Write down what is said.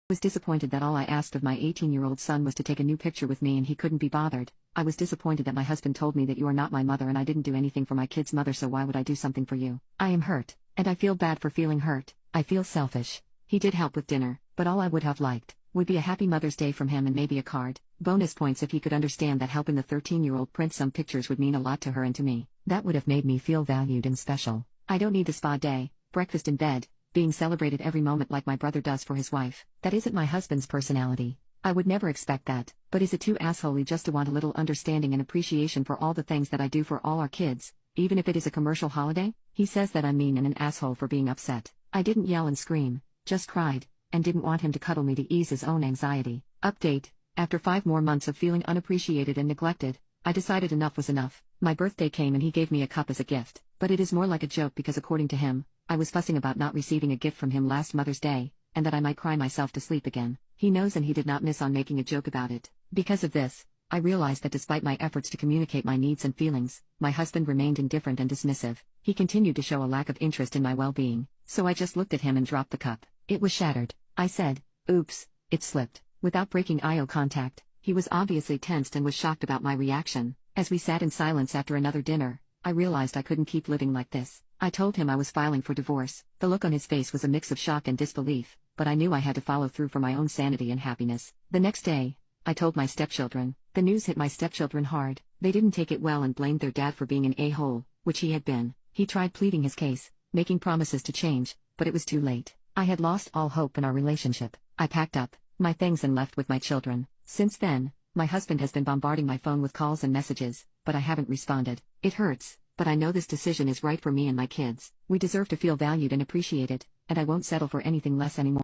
Was disappointed that all I asked of my 18-year-old son was to take a new picture with me and he couldn't be bothered. I was disappointed that my husband told me that you are not my mother and I didn't do anything for my kid's mother, so why would I do something for you? I am hurt, and I feel bad for feeling hurt. I feel selfish. He did help with dinner, but all I would have liked would be a happy Mother's Day from him and maybe a card. Bonus points if he could understand that helping the 13-year-old print some pictures would mean a lot to her and to me. That would have made me feel valued and special. I don't need the spa day, breakfast in bed, being celebrated every moment like my brother does for his wife. That isn't my husband's personality. I would never expect that, but is it too assholey just to want a little understanding and appreciation for all the things that I do for all our kids, even if it is a commercial holiday? He says that I'm mean and an asshole for being upset. I didn't yell and scream, just cried, and didn't want him to cuddle me to ease his own anxiety. Update: after 5 more months of feeling unappreciated and neglected, I decided enough was enough. My birthday came and he gave me a cup as a gift, but it is more like a joke because according to him, I was fussing about not receiving a gift from him last Mother's Day, and that I might cry myself to sleep again. He knows and he did not miss on making a joke about it. Because of this, I realized that despite my efforts to communicate my needs and feelings, my husband remained indifferent and dismissive. He continued to show a lack of interest in my well-being, so I just looked at him and dropped the cup. It was shattered. I said, "Oops, it slipped." Without breaking eye contact, he was obviously tensed and was shocked about my reaction. As we sat in silence after another dinner, I realized I couldn't keep living like this. I told him I was filing for divorce. The look on his face was a mix of shock and disbelief, but I knew I had to follow through for my own sanity and happiness. The next day, I told my stepchildren. The news hit my stepchildren hard. They didn't take it well and blamed their dad for being an a-hole, which he had been. He tried pleading his case, making promises to change, but it was too late. I had lost all hope in our relationship. I packed up my things and left with my children. Since then, my husband has been bombarding my phone with calls and messages, but I haven't responded. It hurts, but I know this decision is right for me and my kids. We deserve to feel valued and appreciated, and I won't settle for anything less anymore.